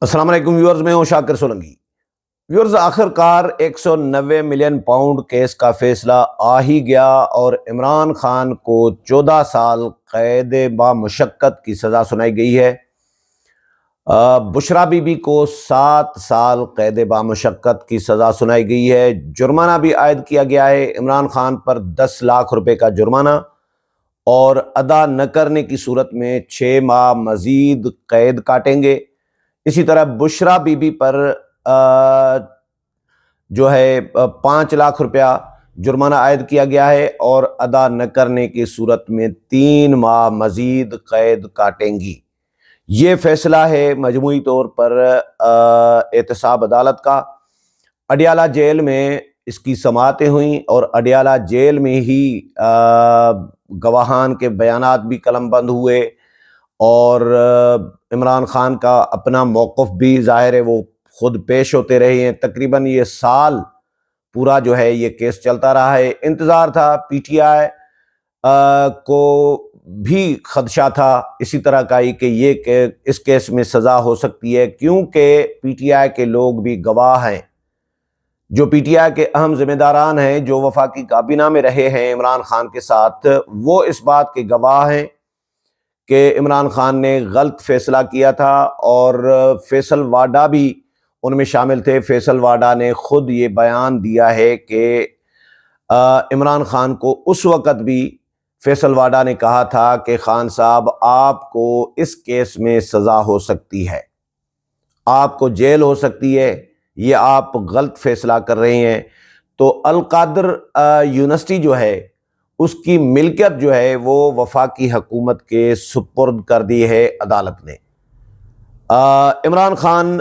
السلام علیکم ویورز، میں ہوں شاکر سولنگی۔ ویورز، آخر کار 190 ملین پاؤنڈ کیس کا فیصلہ آ ہی گیا اور عمران خان کو 14 سال قید بامشقت کی سزا سنائی گئی ہے۔ بشرا بی بی کو 7 سال قید بامشقت کی سزا سنائی گئی ہے۔ جرمانہ بھی عائد کیا گیا ہے عمران خان پر 10 لاکھ روپے کا جرمانہ، اور ادا نہ کرنے کی صورت میں 6 ماہ مزید قید کاٹیں گے۔ اسی طرح بشرا بی بی پر جو ہے 5 لاکھ روپیہ جرمانہ عائد کیا گیا ہے، اور ادا نہ کرنے کی صورت میں 3 ماہ مزید قید کاٹیں گی۔ یہ فیصلہ ہے مجموعی طور پر احتساب عدالت کا۔ اڈیالہ جیل میں اس کی سماعتیں ہوئیں، اور اڈیالہ جیل میں ہی گواہان کے بیانات بھی قلم بند ہوئے، اور عمران خان کا اپنا موقف بھی ظاہر ہے وہ خود پیش ہوتے رہے ہیں۔ تقریباً یہ سال پورا جو ہے یہ کیس چلتا رہا ہے۔ انتظار تھا، پی ٹی آئی کو بھی خدشہ تھا اسی طرح کا ہی کہ اس کیس میں سزا ہو سکتی ہے، کیونکہ پی ٹی آئی کے لوگ بھی گواہ ہیں، جو پی ٹی آئی کے اہم ذمہ داران ہیں، جو وفاقی کابینہ میں رہے ہیں عمران خان کے ساتھ، وہ اس بات کے گواہ ہیں کہ عمران خان نے غلط فیصلہ کیا تھا۔ اور فیصل واڈا بھی ان میں شامل تھے۔ فیصل واڈا نے خود یہ بیان دیا ہے کہ عمران خان کو اس وقت بھی فیصل واڈا نے کہا تھا کہ خان صاحب آپ کو اس کیس میں سزا ہو سکتی ہے، آپ کو جیل ہو سکتی ہے، یہ آپ غلط فیصلہ کر رہے ہیں۔ تو القادر یونیورسٹی جو ہے اس کی ملکیت جو ہے وہ وفاقی حکومت کے سپرد کر دی ہے عدالت نے۔ عمران خان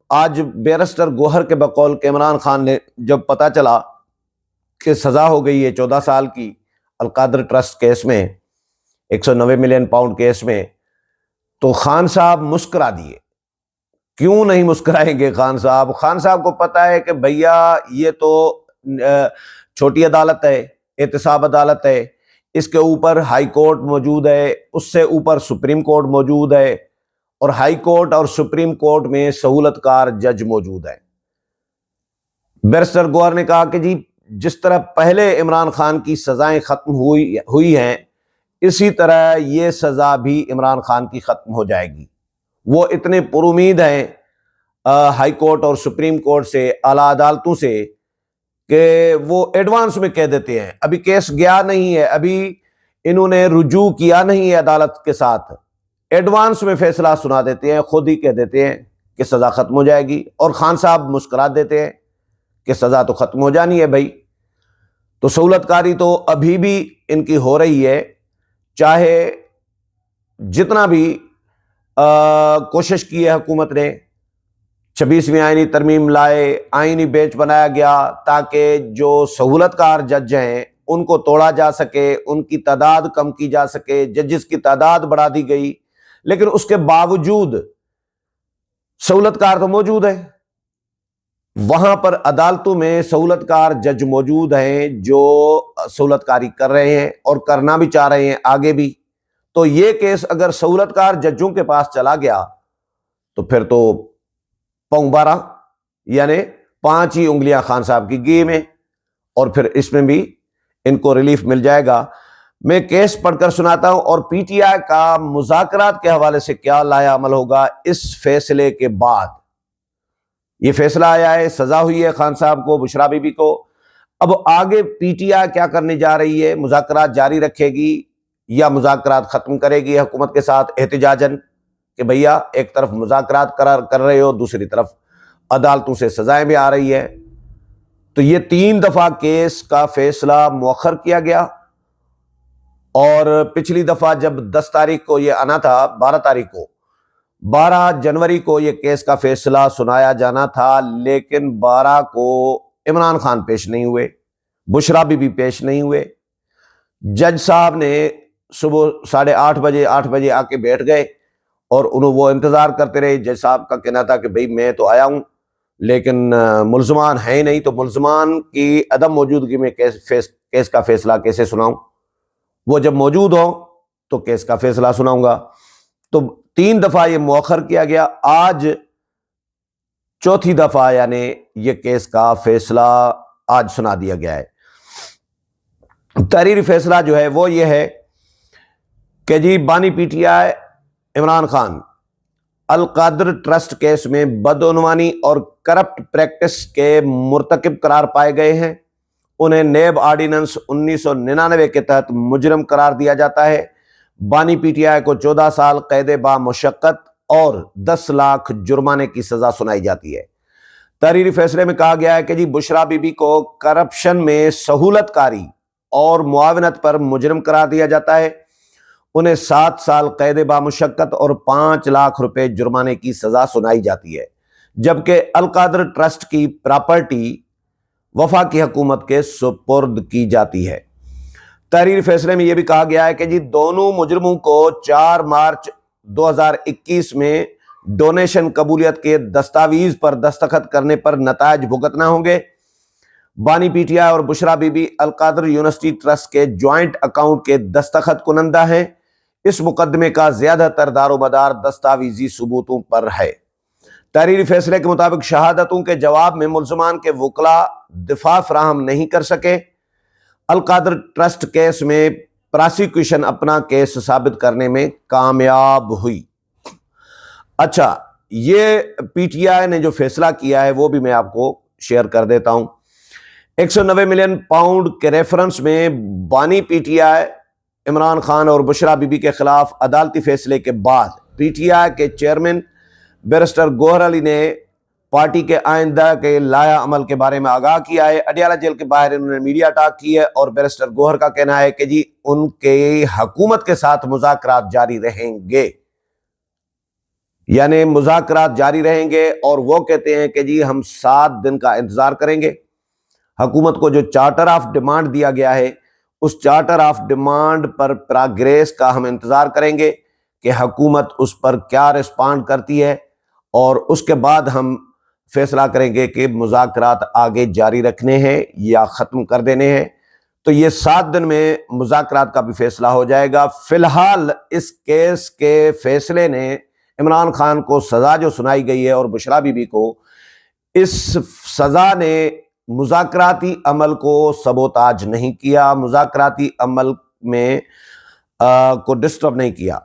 آج بیرسٹر گوہر کے بقول کہ عمران خان نے جب پتہ چلا کہ سزا ہو گئی ہے 14 سال کی القادر ٹرسٹ کیس میں، 190 ملین پاؤنڈ کیس میں، تو خان صاحب مسکرا دیے۔ کیوں نہیں مسکرائیں گے خان صاحب؟ خان صاحب کو پتہ ہے کہ بھیا یہ تو چھوٹی عدالت ہے، احتساب عدالت ہے، اس کے اوپر ہائی کورٹ موجود ہے، اس سے اوپر سپریم کورٹ موجود ہے، اور ہائی کورٹ اور سپریم کورٹ میں سہولت کار جج موجود ہے۔ بیرسٹر گوہر نے کہا کہ جی جس طرح پہلے عمران خان کی سزائیں ختم ہوئی ہیں، اسی طرح یہ سزا بھی عمران خان کی ختم ہو جائے گی۔ وہ اتنے پر امید ہیں ہائی کورٹ اور سپریم کورٹ سے، اعلیٰ عدالتوں سے، کہ وہ ایڈوانس میں کہہ دیتے ہیں، ابھی کیس گیا نہیں ہے، ابھی انہوں نے رجوع کیا نہیں ہے عدالت کے ساتھ، ایڈوانس میں فیصلہ سنا دیتے ہیں، خود ہی کہہ دیتے ہیں کہ سزا ختم ہو جائے گی، اور خان صاحب مسکرا دیتے ہیں کہ سزا تو ختم ہو جانی ہے بھائی۔ تو سہولت کاری تو ابھی بھی ان کی ہو رہی ہے، چاہے جتنا بھی کوشش کی ہے حکومت نے، 26ویں آئینی ترمیم لائے، آئینی بینچ بنایا گیا تاکہ جو سہولت کار جج ہیں ان کو توڑا جا سکے، ان کی تعداد کم کی جا سکے، ججز کی تعداد بڑھا دی گئی، لیکن اس کے باوجود سہولت کار تو موجود ہے۔ وہاں پر عدالتوں میں سہولت کار جج موجود ہیں جو سہولت کاری کر رہے ہیں اور کرنا بھی چاہ رہے ہیں آگے بھی۔ تو یہ کیس اگر سہولت کار ججوں کے پاس چلا گیا تو پھر تو پاؤں 12، یعنی 5 ہی انگلیاں خان صاحب کی گی میں، اور پھر اس میں بھی ان کو ریلیف مل جائے گا۔ میں کیس پڑھ کر سناتا ہوں، اور پی ٹی آئی کا مذاکرات کے حوالے سے کیا لایا عمل ہوگا اس فیصلے کے بعد۔ یہ فیصلہ آیا ہے، سزا ہوئی ہے خان صاحب کو، بشرا بی بی کو۔ اب آگے پی ٹی آئی کیا کرنے جا رہی ہے؟ مذاکرات جاری رکھے گی یا مذاکرات ختم کرے گی حکومت کے ساتھ احتجاجاً، کہ بھیا ایک طرف مذاکرات کر رہے ہو، دوسری طرف عدالتوں سے سزائیں بھی آ رہی ہے۔ تو یہ 3 دفعہ کیس کا فیصلہ مؤخر کیا گیا، اور پچھلی دفعہ جب 10 تاریخ کو یہ آنا تھا، 12 جنوری کو یہ کیس کا فیصلہ سنایا جانا تھا، لیکن 12 کو عمران خان پیش نہیں ہوئے، بشرا بھی پیش نہیں ہوئے۔ جج صاحب نے صبح 8:30 بجے آ کے بیٹھ گئے، اور وہ انتظار کرتے رہے۔ جج صاحب کا کہنا تھا کہ بھئی میں تو آیا ہوں لیکن ملزمان ہیں نہیں، تو ملزمان کی عدم موجودگی میں کیس کا فیصلہ کیسے سناؤں؟ وہ جب موجود ہوں تو کیس کا فیصلہ سناؤں گا۔ تو 3 دفعہ یہ مؤخر کیا گیا، آج چوتھی دفعہ یعنی یہ کیس کا فیصلہ آج سنا دیا گیا ہے۔ تحریری فیصلہ جو ہے وہ یہ ہے کہ جی بانی P T I Imran Khan Al-Qadir trust case میں بدعنوانی اور کرپٹ پریکٹس کے مرتکب قرار پائے گئے ہیں۔ انہیں نیب آرڈیننس 1999 کے تحت مجرم قرار دیا جاتا ہے۔ بانی پی ٹی آئی کو 14 سال قید با مشقت اور 10 لاکھ جرمانے کی سزا سنائی جاتی ہے۔ تحریری فیصلے میں کہا گیا ہے کہ جی بشرا بی بی کو کرپشن میں سہولت کاری اور معاونت پر مجرم قرار دیا جاتا ہے۔ انہیں 7 سال قید با مشقت اور 5 لاکھ روپے جرمانے کی سزا سنائی جاتی ہے، جبکہ القادر ٹرسٹ کی پراپرٹی وفاقی حکومت کے سپرد کی جاتی ہے۔ تحریری فیصلے میں یہ بھی کہا گیا ہے کہ جی دونوں مجرموں کو 4 مارچ 2021 میں ڈونیشن قبولیت کے دستاویز پر دستخط کرنے پر نتائج بھگتنا ہوں گے۔ بانی پی ٹی آئی اور Bushra Bibi Al Qadir university trust کے جوائنٹ اکاؤنٹ کے دستخط کنندہ ہیں۔ اس مقدمے کا زیادہ تر دار و مدار دستاویزی ثبوتوں پر ہے۔ تحریری فیصلے کے مطابق شہادتوں کے جواب میں ملزمان کے وکلاء دفاع فراہم نہیں کر سکے۔ القادر ٹرسٹ کیس میں پراسیکیوشن اپنا کیس ثابت کرنے میں کامیاب ہوئی۔ اچھا، یہ پی ٹی آئی نے جو فیصلہ کیا ہے وہ بھی میں آپ کو شیئر کر دیتا ہوں۔ 190 ملین پاؤنڈ کے ریفرنس میں بانی P T I Imran Khan اور بشرا بی بی کے خلاف عدالتی فیصلے کے بعد پی ٹی آئی کے چیئرمین بیرسٹر گوہر علی نے پارٹی کے آئندہ کے لائحہ عمل کے بارے میں آگاہ کیا ہے۔ اڈیالہ جیل کے باہر انہوں نے میڈیا ٹاک کی ہے اور بیرسٹر گوہر کا کہنا ہے کہ جی ان کے حکومت کے ساتھ مذاکرات جاری رہیں گے، یعنی مذاکرات جاری رہیں گے، اور وہ کہتے ہیں کہ جی ہم 7 دن کا انتظار کریں گے۔ حکومت کو جو چارٹر آف ڈیمانڈ دیا گیا ہے اس چارٹر آف ڈیمانڈ پر پروگریس کا ہم انتظار کریں گے کہ حکومت اس پر کیا رسپانڈ کرتی ہے، اور اس کے بعد ہم فیصلہ کریں گے کہ مذاکرات آگے جاری رکھنے ہیں یا ختم کر دینے ہیں۔ تو یہ 7 دن میں مذاکرات کا بھی فیصلہ ہو جائے گا۔ فی الحال اس کیس کے فیصلے نے عمران خان کو سزا جو سنائی گئی ہے اور بشرا بی بی کو، اس سزا نے مذاکراتی عمل کو سبوتاج نہیں کیا، مذاکراتی عمل میں کو ڈسٹرب نہیں کیا۔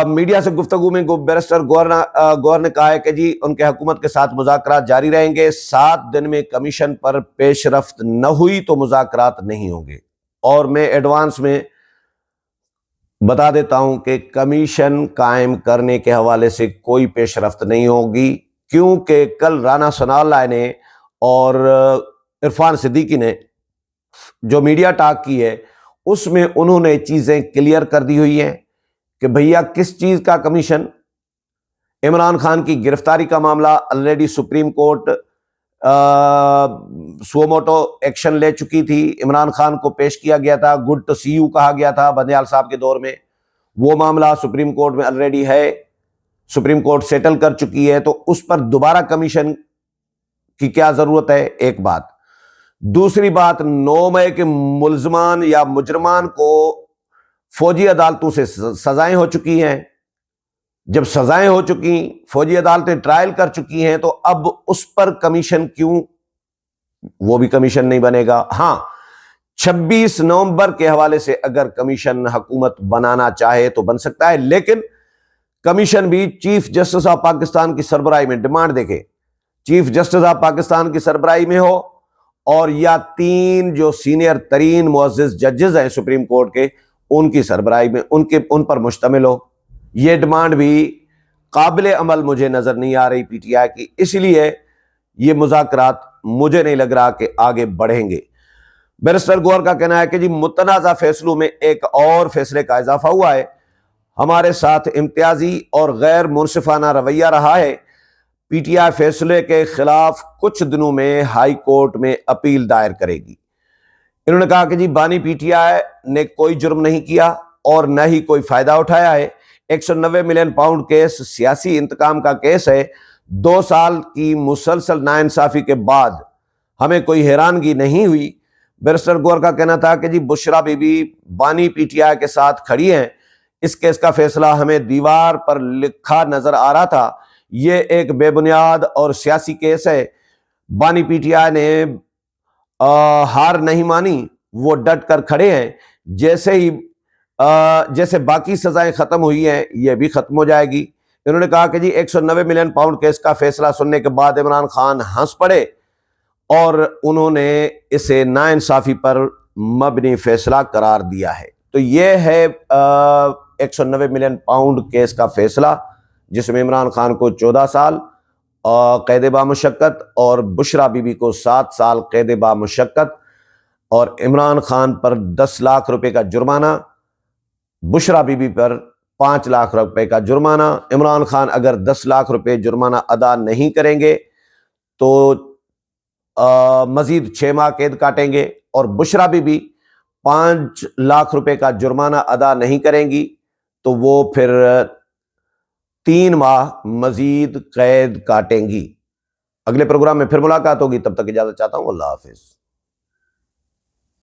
میڈیا سے گفتگو میں بیرسٹر گوہر نے کہا ہے کہ جی ان کے حکومت کے ساتھ مذاکرات جاری رہیں گے، 7 دن میں کمیشن پر پیش رفت نہ ہوئی تو مذاکرات نہیں ہوں گے۔ اور میں ایڈوانس میں بتا دیتا ہوں کہ کمیشن قائم کرنے کے حوالے سے کوئی پیش رفت نہیں ہوگی، کیونکہ کل رانا ثناء اللہ نے اور عرفان صدیقی نے جو میڈیا ٹاک کی ہے اس میں انہوں نے چیزیں کلیئر کر دی ہوئی ہیں کہ بھیا کس چیز کا کمیشن۔ عمران خان کی گرفتاری کا معاملہ already supreme court suo motu action لے چکی تھی، عمران خان کو پیش کیا گیا تھا، گڈ ٹو سی یو کہا گیا تھا بندیال صاحب کے دور میں، وہ معاملہ سپریم کورٹ میں آلریڈی ہے، سپریم کورٹ سیٹل کر چکی ہے، تو اس پر دوبارہ کمیشن کی کیا ضرورت ہے؟ ایک بات۔ دوسری بات، 9 مئی کے ملزمان یا مجرمان کو فوجی عدالتوں سے سزائیں ہو چکی ہیں۔ جب سزائیں ہو چکی، فوجی عدالتیں ٹرائل کر چکی ہیں، تو اب اس پر کمیشن کیوں؟ وہ بھی کمیشن نہیں بنے گا۔ ہاں، 26 نومبر کے حوالے سے اگر کمیشن حکومت بنانا چاہے تو بن سکتا ہے، لیکن کمیشن بھی چیف جسٹس آف پاکستان کی سربراہی میں، ڈیمانڈ دیکھے، چیف جسٹس آف پاکستان کی سربراہی میں ہو، اور یا 3 جو سینئر ترین معزز ججز ہیں سپریم کورٹ کے ان کی سربراہی میں، ان پر مشتمل ہو۔ یہ ڈیمانڈ بھی قابل عمل مجھے نظر نہیں آ رہی پی ٹی آئی کی، اس لیے یہ مذاکرات مجھے نہیں لگ رہا کہ آگے بڑھیں گے۔ بیرسٹر گوہر کا کہنا ہے کہ جی متنازع فیصلوں میں ایک اور فیصلے کا اضافہ ہوا ہے، ہمارے ساتھ امتیازی اور غیر منصفانہ رویہ رہا ہے۔ پی ٹی آئی فیصلے کے خلاف کچھ دنوں میں ہائی کورٹ میں اپیل دائر کرے گی۔ انہوں نے کہا کہ جی بانی پی ٹی آئی نے کوئی جرم نہیں کیا اور نہ ہی کوئی فائدہ اٹھایا ہے۔ 190 ملین پاؤنڈ کیس سیاسی انتقام کا کیس ہے۔ 2 سال کی مسلسل ناانصافی کے بعد ہمیں کوئی حیرانگی نہیں ہوئی۔ بیرسٹر گوہر کا کہنا تھا کہ جی بشرا بی بی بانی پی ٹی آئی کے ساتھ کھڑی ہیں، اس کیس کا فیصلہ ہمیں دیوار پر لکھا نظر آ رہا تھا، یہ ایک بے بنیاد اور سیاسی کیس ہے۔ بانی پی ٹی آئی نے ہار نہیں مانی، وہ ڈٹ کر کھڑے ہیں۔ جیسے باقی سزائیں ختم ہوئی ہیں یہ بھی ختم ہو جائے گی۔ انہوں نے کہا کہ جی 190 ملین پاؤنڈ کیس کا فیصلہ سننے کے بعد عمران خان ہنس پڑے اور انہوں نے اسے ناانصافی پر مبنی فیصلہ قرار دیا ہے۔ تو یہ ہے 190 ملین پاؤنڈ کیس کا فیصلہ، جس میں عمران خان کو 14 سال قید بامشقت اور بشرا بی بی کو 7 سال قید بامشقت، اور عمران خان پر 10 لاکھ روپے کا جرمانہ، بشرا بی بی پر 5 لاکھ روپے کا جرمانہ۔ عمران خان اگر 10 لاکھ روپے جرمانہ ادا نہیں کریں گے تو مزید 6 ماہ قید کاٹیں گے، اور بشرا بی بی 5 لاکھ روپے کا جرمانہ ادا نہیں کریں گی تو وہ پھر 3 ماہ مزید قید کاٹیں گی۔ اگلے پروگرام میں پھر ملاقات ہوگی، تب تک اجازت چاہتا ہوں، اللہ حافظ۔